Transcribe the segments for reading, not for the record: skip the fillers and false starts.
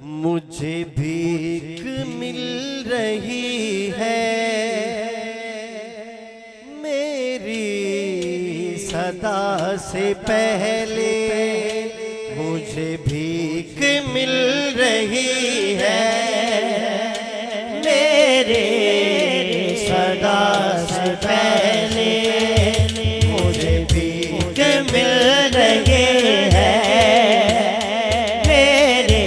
मुझे भीख मिल रही है मेरी सदा से पहले, मुझे भीख मिल रही है मेरे सदा से पहले, मुझे भीख मिल रही है मेरे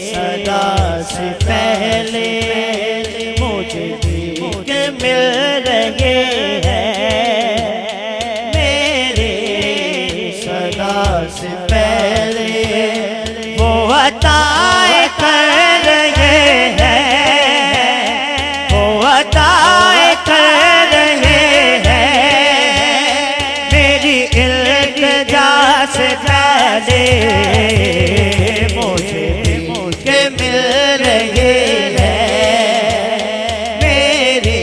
सदा से पहले, मुझे भीख मिल रही है मेरे सदा से पहले। वो अताएं कर रहे हैं, वो अताएं कर रहे हैं मेरी इल्तिजा से पहले, मुझे भीख मिल रही है मेरी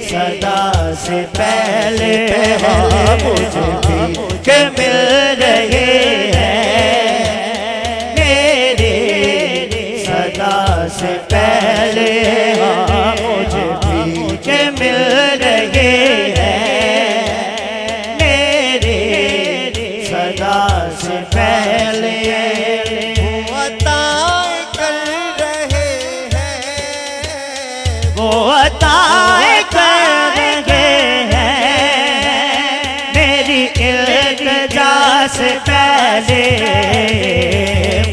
सदा से पहले, मुझे भीख मिल रही है मेरी सदा से पहले, मुझे भीख मिल रही है मेरी सदा से पहले। वो अताएं कर रहे हैं, वो अताएं कर रहे हैं मेरी इल्तिजा से पहले,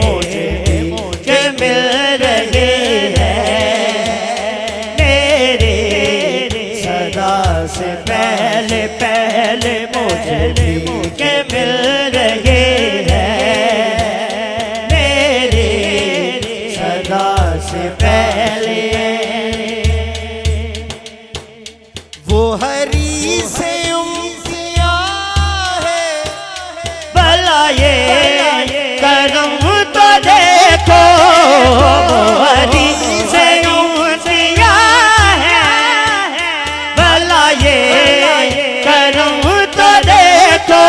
मुझे भीख मिल रही है मेरे सदा से पहले, पहले मुझे भीख मिल रही है मेरे सदा से पहले। वो हरी से उम्तिया है भला ये करम तो देखो, वो हरी से उम्तिया है भला ये करम तो देखो,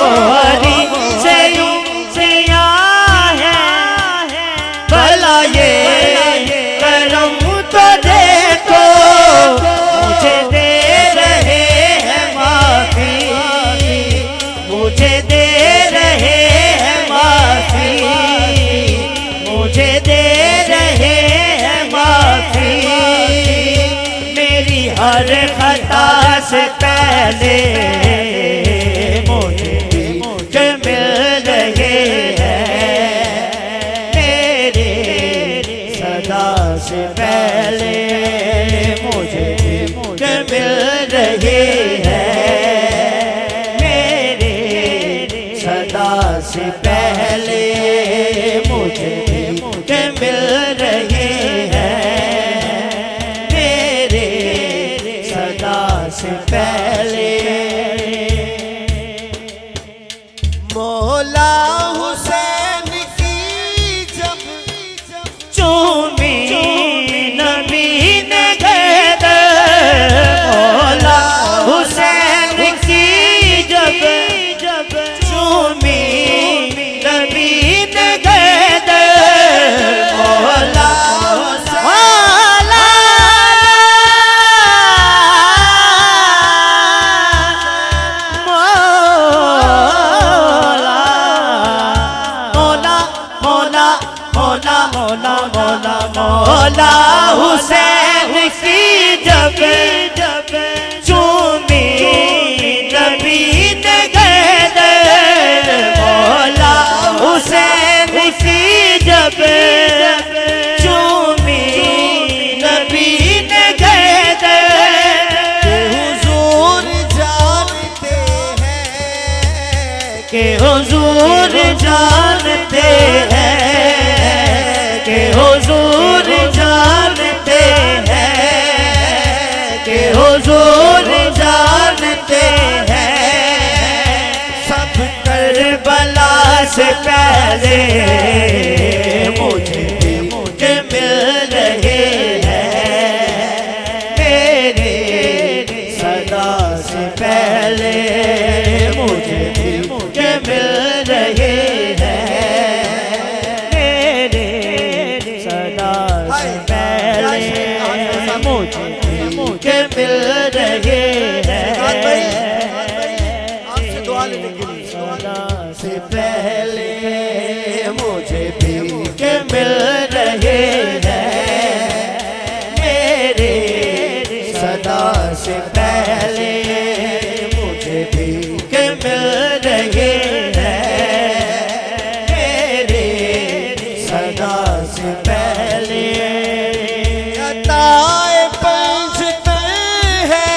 वो हरी से उम्तिया है भला ये करम तो देखो, मुझे दे रहे हैं माफी, मुझे दे रहे हैं माफी, मुझे दे रहे हैं माफी मेरी हर खता से पहले, मुझे भीख मिल रही है मेरे सदा से पहले, मुझे भीख मिल रही है मेरे सदा से पहले, मुझे भीख मिल रही है मेरे सदा से पहले। मौला हुसैन की जब चूमी नबी ने गर्दन, मौला हुसैन की जब चूमी नबी ने गर्दन, मौला मौला हुसैन की जब चूमी नबी ने गर्दन, मौला हुसैन की जब चूमी नबी ने गर्दन, हुजूर जानते हैं कि हुजूर जानते हैं कि हुजूर जानते हैं कि हुजूर जानते हैं सब करबला से पहले, मुझे भीख मिल रही है मेरे सदा से पहले, मुझे भीख मिल रही है मिल रहे हैं। आपसे दुआ लेने के लिए से पहले मुझे भी के मिल रहे हैं मेरे, सदा से पहले मुझे भी के मिल रहे हैं मेरे, सदा से पहले। अताए पंचते हैं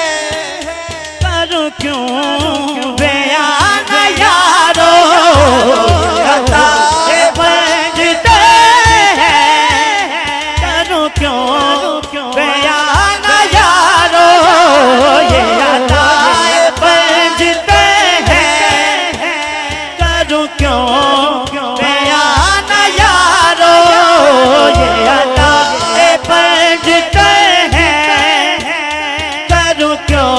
करूं क्यों बयान यारो, अताए पंचते हैं करूं क्यों बयान यारो, ये अताए पंचते हैं करूं क्यों बयान यारो, ये अताए पंचते हैं करूं क्यों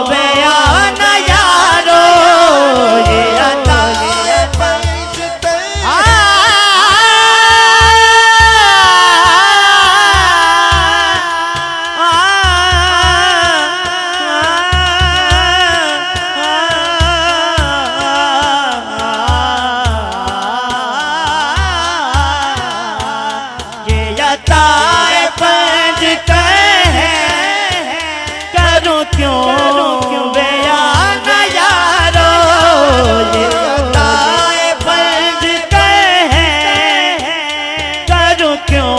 बयान यारो, ये अताए पंचते ये अताए पंचते हैं करूं क्यों बयान यारो, ये अताए पंचते हैं करूं क्यों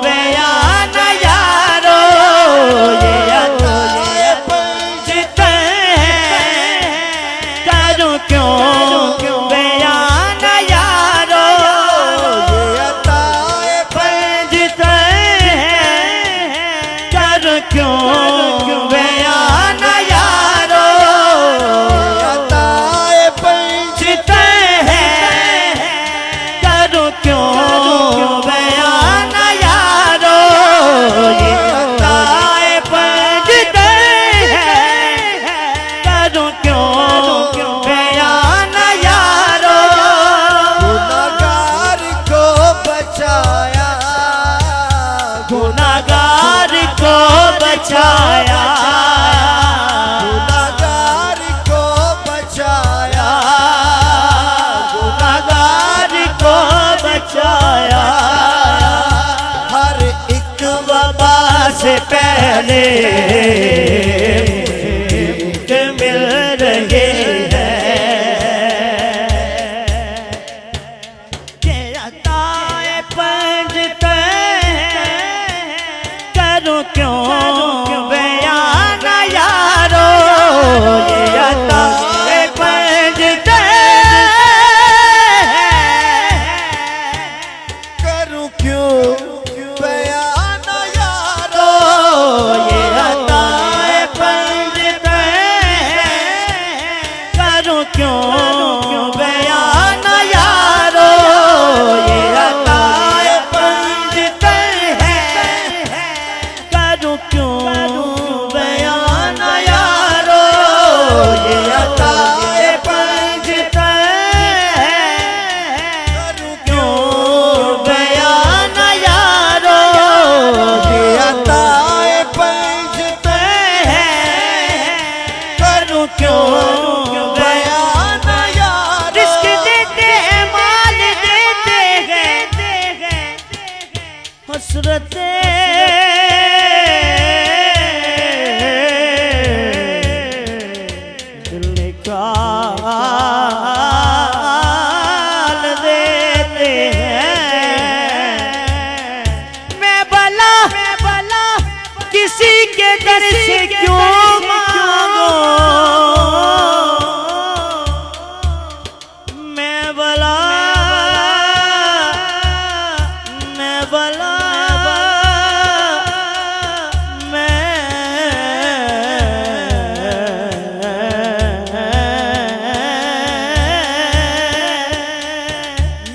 बयान यारो, ये अताए पंचते हैं करूं क्यों बयान यारो, अताए पंचते हैं करूं क्यों बयान यारो, अताए पंचते हैं करूं क्यों बयान यारो, ये अताए पंचते हैं करूं क्यों बयान यारो, गुनाहगार को बचाया, गुनाहगार को बचाया, गुनाहगार को बचाया, गुनाहगार को बचाया, हर एक वबा से पहले मुझे मिल रहे हैं, ये अताए पंचते हैं करूं क्यों बयान यारो, ये अताए पंचते हैं करूं क्यों बयान यारो, ये अताए पंचते हैं करूं क्यों बयान यारो, ये अताए पंचते हैं करूं क्यों बयान यारो, ये अताए पंचते हैं करूं क्यों बयान यारो, ये अताए पंचते हैं करूं क्यों बयान यारो, रिस्क देते हैं माल देते हैं हसरते दिल निकाल देते हैं, मैं भला किसी के दर से क्यों मांगो, मैं भला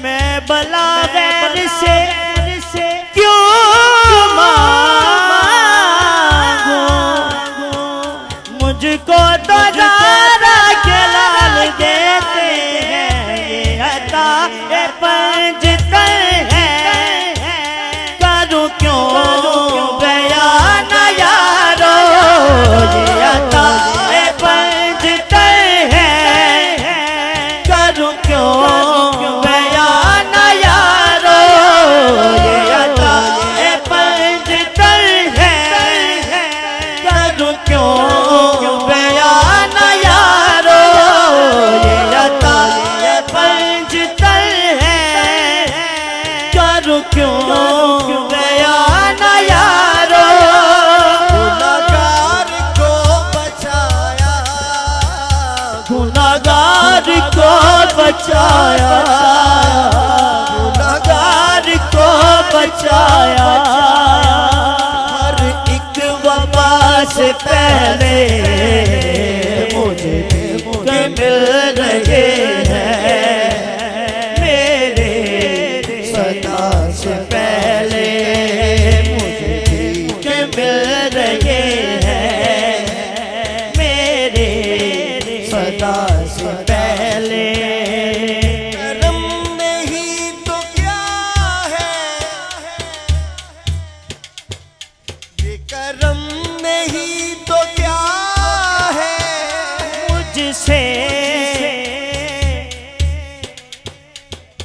मैं भला गैर से क्यों मांगूं, मुझको तो ज़ारा के लाल देते हैं, ये अताए पंचते हैं करूं क्यों बयान यारो, क्यों गया ना यारो, गुनाहगार को बचाया, गुनाहगार को बचाया, गुनाहगार को बचाया। हर एक वबा से पहले मुझे मिल रहे हैं मेरे सदा से पहले मुझे मिल रहे हैं मेरे सदा से पहले। करम नहीं तो क्या है, ये करम नहीं तो क्या है, मुझसे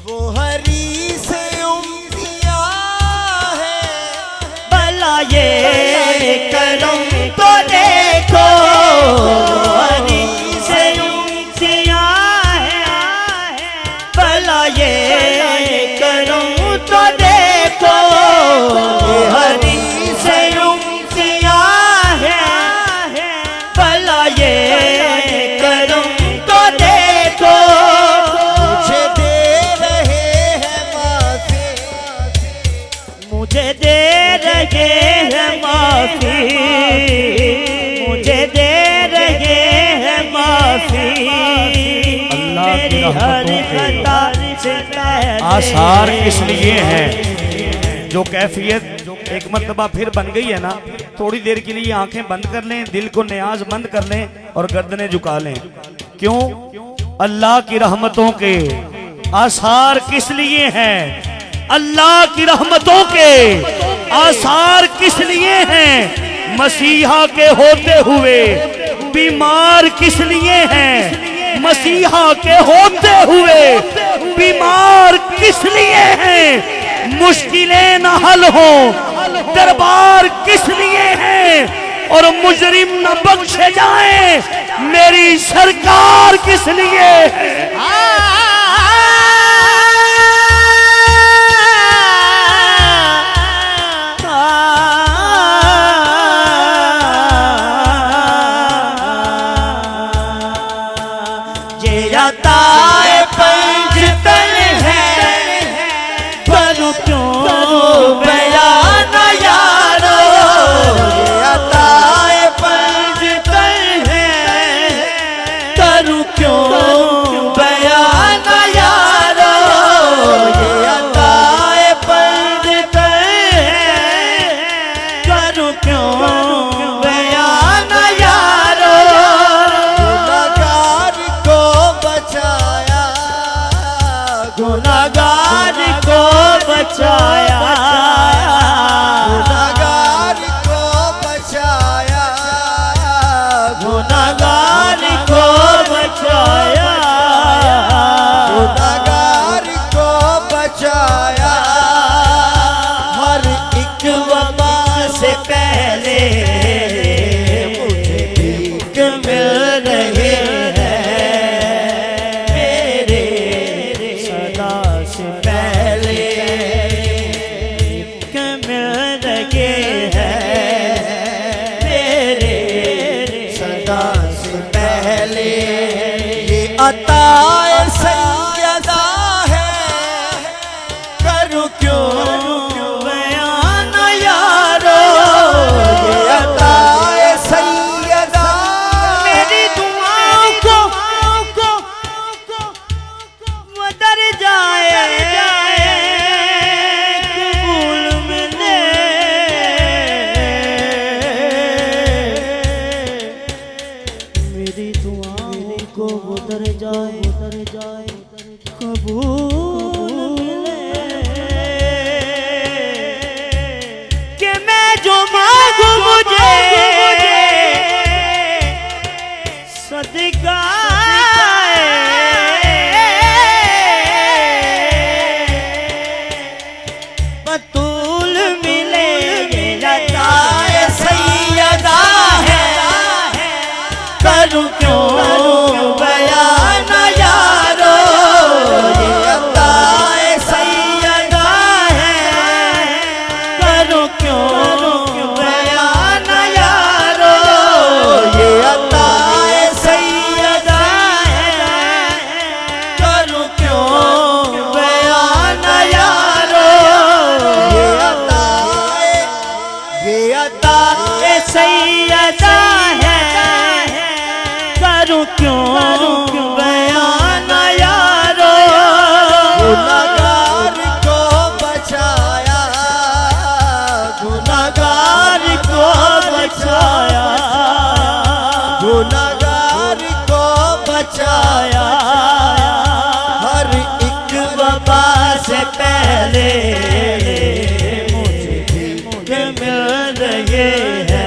वो हरी से उम्मीदियां है, भला ये करम तो देखो हरी से उम्मीदियां हैं, भला ये करम तो देखो ये हरी से उम्मीदियां हैं, भला ये करम तो देखो। मुझे दे रहे हैं माफी, मुझे दे रहे हैं माफी, मुझे दे रहे हैं माफी। मेरी हर खता से आसार इसलिए हैं जो कैफियत एक मर्तबा फिर बन गई है ना, थोड़ी देर के लिए आंखें बंद कर लें, दिल को न्याज बंद कर लें और गर्दनें झुका लें। क्यों? अल्लाह की रहमतों के आसार किस लिए हैं? अल्लाह की रहमतों के आसार किस लिए हैं? मसीहा के होते हुए बीमार किस लिए हैं? मसीहा के होते हुए बीमार किस लिए हैं? मुश्किलें न हल हो दरबार किस लिए हैं? और मुजरिम न बख्शे जाएं मेरी सरकार किस लिए है? ताए पंजतन है पर क्यों बयान यारो, ताए पंजतन है करूं क्यों बयान यारो, ताए पंजतन है करूं क्यों बयान यारो। गुनाहगार को बचाया, गुनाहगार को बचाया, गुनाहगार को बचाया, गुनाहगार को बचाया, गुनाहगार को बचाया। हर एक वबा से पहले मुझे भीख मिल रहे हैं मेरे सदा से पहले बचाया, हर एक वबा से पहले मुझे मिल रहे हैं।